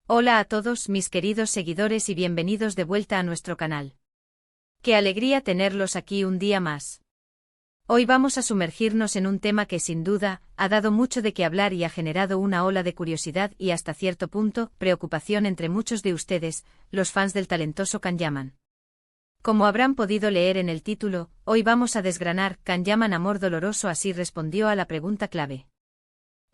Hola a todos mis queridos seguidores y bienvenidos de vuelta a nuestro canal. Qué alegría tenerlos aquí un día más. Hoy vamos a sumergirnos en un tema que sin duda ha dado mucho de qué hablar y ha generado una ola de curiosidad y hasta cierto punto preocupación entre muchos de ustedes, los fans del talentoso Can Yaman. Como habrán podido leer en el título, hoy vamos a desgranar Can Yaman amor doloroso, así respondió a la pregunta clave.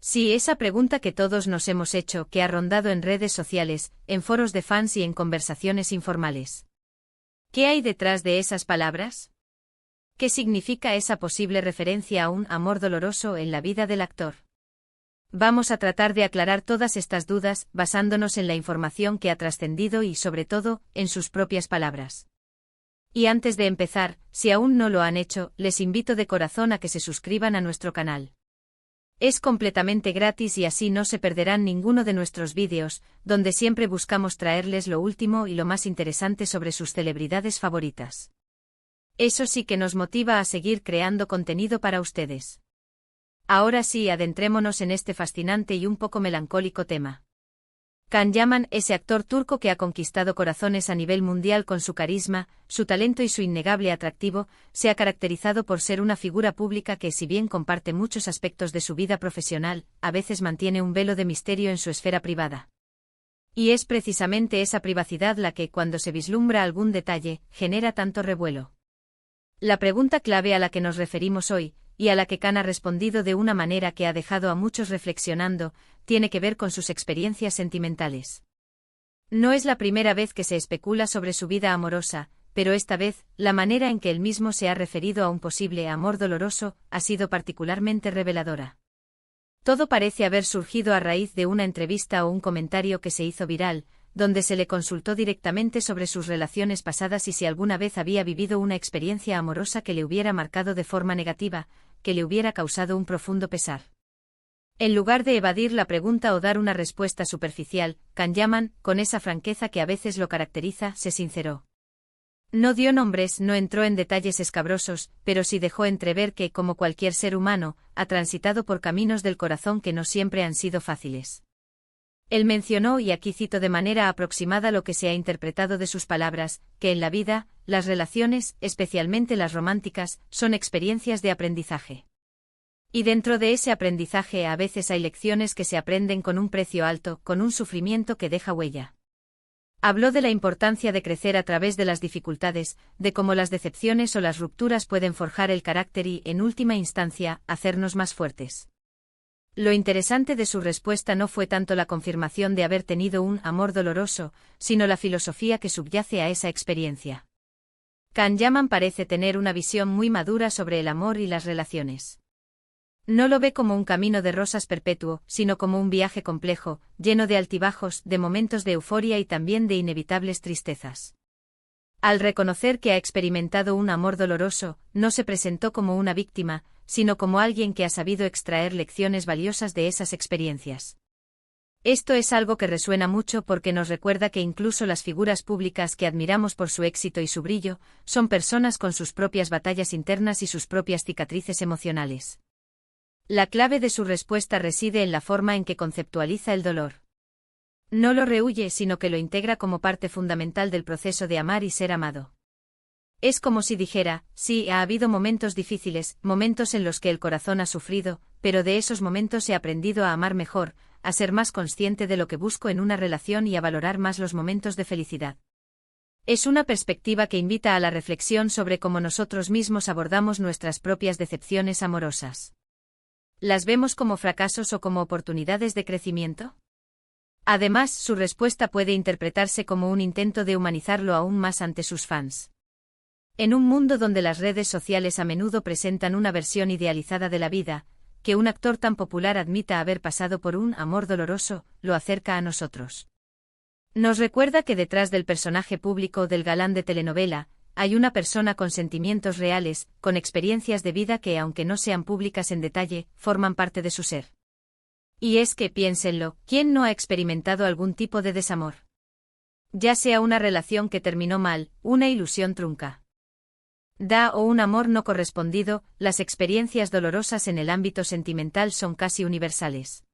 Sí, esa pregunta que todos nos hemos hecho, que ha rondado en redes sociales, en foros de fans y en conversaciones informales. ¿Qué hay detrás de esas palabras? ¿Qué significa esa posible referencia a un amor doloroso en la vida del actor? Vamos a tratar de aclarar todas estas dudas, basándonos en la información que ha trascendido y, sobre todo, en sus propias palabras. Y antes de empezar, si aún no lo han hecho, les invito de corazón a que se suscriban a nuestro canal. Es completamente gratis y así no se perderán ninguno de nuestros vídeos, donde siempre buscamos traerles lo último y lo más interesante sobre sus celebridades favoritas. Eso sí que nos motiva a seguir creando contenido para ustedes. Ahora sí, adentrémonos en este fascinante y un poco melancólico tema. Can Yaman, ese actor turco que ha conquistado corazones a nivel mundial con su carisma, su talento y su innegable atractivo, se ha caracterizado por ser una figura pública que, si bien comparte muchos aspectos de su vida profesional, a veces mantiene un velo de misterio en su esfera privada. Y es precisamente esa privacidad la que, cuando se vislumbra algún detalle, genera tanto revuelo. La pregunta clave a la que nos referimos hoy, y a la que Can ha respondido de una manera que ha dejado a muchos reflexionando, tiene que ver con sus experiencias sentimentales. No es la primera vez que se especula sobre su vida amorosa, pero esta vez, la manera en que él mismo se ha referido a un posible amor doloroso ha sido particularmente reveladora. Todo parece haber surgido a raíz de una entrevista o un comentario que se hizo viral, donde se le consultó directamente sobre sus relaciones pasadas y si alguna vez había vivido una experiencia amorosa que le hubiera marcado de forma negativa, que le hubiera causado un profundo pesar. En lugar de evadir la pregunta o dar una respuesta superficial, Can Yaman, con esa franqueza que a veces lo caracteriza, se sinceró. No dio nombres, no entró en detalles escabrosos, pero sí dejó entrever que, como cualquier ser humano, ha transitado por caminos del corazón que no siempre han sido fáciles. Él mencionó, y aquí cito de manera aproximada lo que se ha interpretado de sus palabras, que en la vida, las relaciones, especialmente las románticas, son experiencias de aprendizaje. Y dentro de ese aprendizaje a veces hay lecciones que se aprenden con un precio alto, con un sufrimiento que deja huella. Habló de la importancia de crecer a través de las dificultades, de cómo las decepciones o las rupturas pueden forjar el carácter y, en última instancia, hacernos más fuertes. Lo interesante de su respuesta no fue tanto la confirmación de haber tenido un amor doloroso, sino la filosofía que subyace a esa experiencia. Can Yaman parece tener una visión muy madura sobre el amor y las relaciones. No lo ve como un camino de rosas perpetuo, sino como un viaje complejo, lleno de altibajos, de momentos de euforia y también de inevitables tristezas. Al reconocer que ha experimentado un amor doloroso, no se presentó como una víctima, sino como alguien que ha sabido extraer lecciones valiosas de esas experiencias. Esto es algo que resuena mucho porque nos recuerda que incluso las figuras públicas que admiramos por su éxito y su brillo, son personas con sus propias batallas internas y sus propias cicatrices emocionales. La clave de su respuesta reside en la forma en que conceptualiza el dolor. No lo rehúye, sino que lo integra como parte fundamental del proceso de amar y ser amado. Es como si dijera, sí, ha habido momentos difíciles, momentos en los que el corazón ha sufrido, pero de esos momentos he aprendido a amar mejor, a ser más consciente de lo que busco en una relación y a valorar más los momentos de felicidad. Es una perspectiva que invita a la reflexión sobre cómo nosotros mismos abordamos nuestras propias decepciones amorosas. ¿Las vemos como fracasos o como oportunidades de crecimiento? Además, su respuesta puede interpretarse como un intento de humanizarlo aún más ante sus fans. En un mundo donde las redes sociales a menudo presentan una versión idealizada de la vida, que un actor tan popular admita haber pasado por un amor doloroso, lo acerca a nosotros. Nos recuerda que detrás del personaje público o del galán de telenovela, hay una persona con sentimientos reales, con experiencias de vida que, aunque no sean públicas en detalle, forman parte de su ser. Y es que, piénsenlo, ¿quién no ha experimentado algún tipo de desamor? Ya sea una relación que terminó mal, una ilusión trunca o un amor no correspondido, las experiencias dolorosas en el ámbito sentimental son casi universales.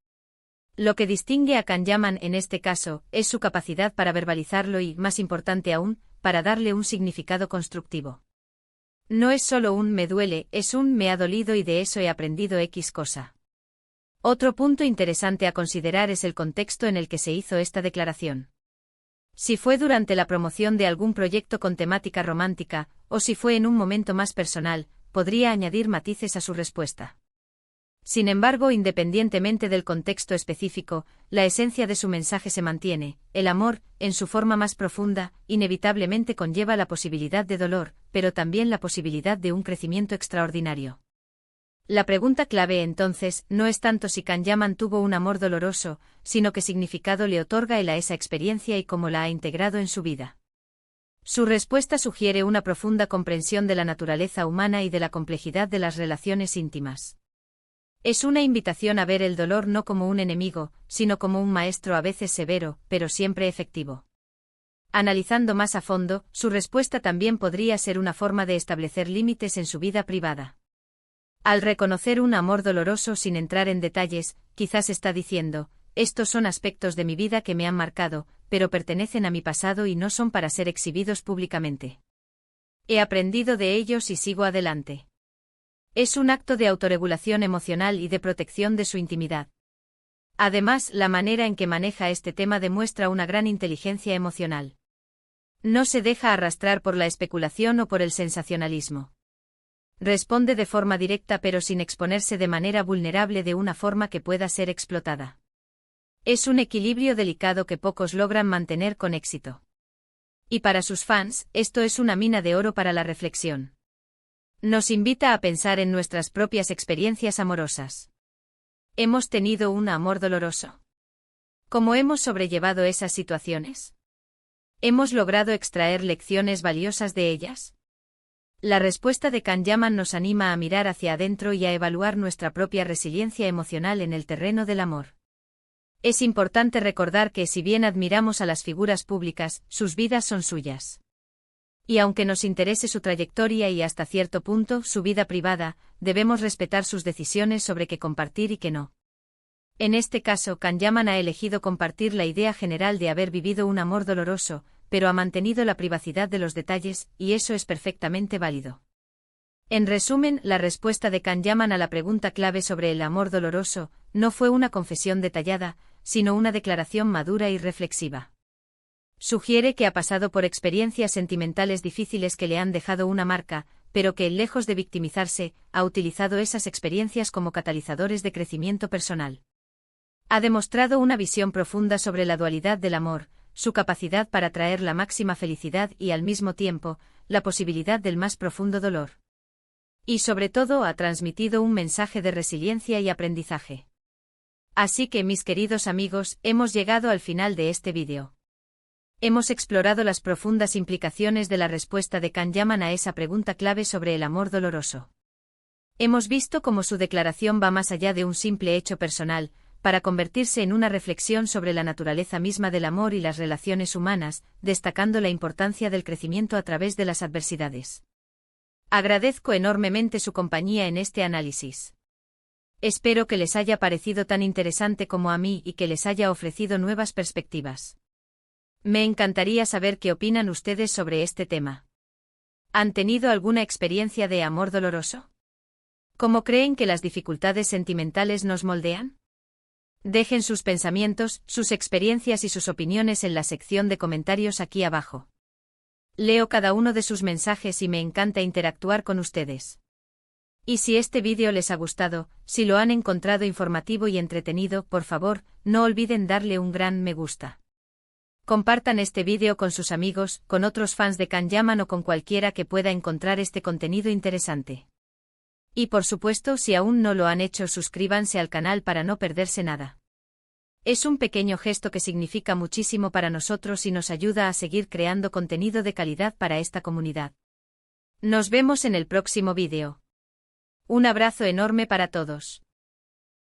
Lo que distingue a Kanyaman en este caso es su capacidad para verbalizarlo y, más importante aún, para darle un significado constructivo. No es solo un me duele, es un me ha dolido y de eso he aprendido X cosa. Otro punto interesante a considerar es el contexto en el que se hizo esta declaración. Si fue durante la promoción de algún proyecto con temática romántica, o si fue en un momento más personal, podría añadir matices a su respuesta. Sin embargo, independientemente del contexto específico, la esencia de su mensaje se mantiene. El amor, en su forma más profunda, inevitablemente conlleva la posibilidad de dolor, pero también la posibilidad de un crecimiento extraordinario. La pregunta clave entonces no es tanto si Kanyaman tuvo un amor doloroso, sino qué significado le otorga él a esa experiencia y cómo la ha integrado en su vida. Su respuesta sugiere una profunda comprensión de la naturaleza humana y de la complejidad de las relaciones íntimas. Es una invitación a ver el dolor no como un enemigo, sino como un maestro a veces severo, pero siempre efectivo. Analizando más a fondo, su respuesta también podría ser una forma de establecer límites en su vida privada. Al reconocer un amor doloroso sin entrar en detalles, quizás está diciendo, estos son aspectos de mi vida que me han marcado, pero pertenecen a mi pasado y no son para ser exhibidos públicamente. He aprendido de ellos y sigo adelante. Es un acto de autorregulación emocional y de protección de su intimidad. Además, la manera en que maneja este tema demuestra una gran inteligencia emocional. No se deja arrastrar por la especulación o por el sensacionalismo. Responde de forma directa pero sin exponerse de manera vulnerable de una forma que pueda ser explotada. Es un equilibrio delicado que pocos logran mantener con éxito. Y para sus fans, esto es una mina de oro para la reflexión. Nos invita a pensar en nuestras propias experiencias amorosas. ¿Hemos tenido un amor doloroso? ¿Cómo hemos sobrellevado esas situaciones? ¿Hemos logrado extraer lecciones valiosas de ellas? La respuesta de Kanyaman nos anima a mirar hacia adentro y a evaluar nuestra propia resiliencia emocional en el terreno del amor. Es importante recordar que si bien admiramos a las figuras públicas, sus vidas son suyas. Y aunque nos interese su trayectoria y hasta cierto punto su vida privada, debemos respetar sus decisiones sobre qué compartir y qué no. En este caso, Kanyaman ha elegido compartir la idea general de haber vivido un amor doloroso, pero ha mantenido la privacidad de los detalles, y eso es perfectamente válido. En resumen, la respuesta de Kanyaman a la pregunta clave sobre el amor doloroso no fue una confesión detallada, sino una declaración madura y reflexiva. Sugiere que ha pasado por experiencias sentimentales difíciles que le han dejado una marca, pero que, lejos de victimizarse, ha utilizado esas experiencias como catalizadores de crecimiento personal. Ha demostrado una visión profunda sobre la dualidad del amor, su capacidad para traer la máxima felicidad y, al mismo tiempo, la posibilidad del más profundo dolor. Y sobre todo ha transmitido un mensaje de resiliencia y aprendizaje. Así que, mis queridos amigos, hemos llegado al final de este vídeo. Hemos explorado las profundas implicaciones de la respuesta de Kanyaman a esa pregunta clave sobre el amor doloroso. Hemos visto cómo su declaración va más allá de un simple hecho personal, para convertirse en una reflexión sobre la naturaleza misma del amor y las relaciones humanas, destacando la importancia del crecimiento a través de las adversidades. Agradezco enormemente su compañía en este análisis. Espero que les haya parecido tan interesante como a mí y que les haya ofrecido nuevas perspectivas. Me encantaría saber qué opinan ustedes sobre este tema. ¿Han tenido alguna experiencia de amor doloroso? ¿Cómo creen que las dificultades sentimentales nos moldean? Dejen sus pensamientos, sus experiencias y sus opiniones en la sección de comentarios aquí abajo. Leo cada uno de sus mensajes y me encanta interactuar con ustedes. Y si este vídeo les ha gustado, si lo han encontrado informativo y entretenido, por favor, no olviden darle un gran me gusta. Compartan este vídeo con sus amigos, con otros fans de Kanyaman o con cualquiera que pueda encontrar este contenido interesante. Y por supuesto, si aún no lo han hecho, suscríbanse al canal para no perderse nada. Es un pequeño gesto que significa muchísimo para nosotros y nos ayuda a seguir creando contenido de calidad para esta comunidad. Nos vemos en el próximo vídeo. Un abrazo enorme para todos.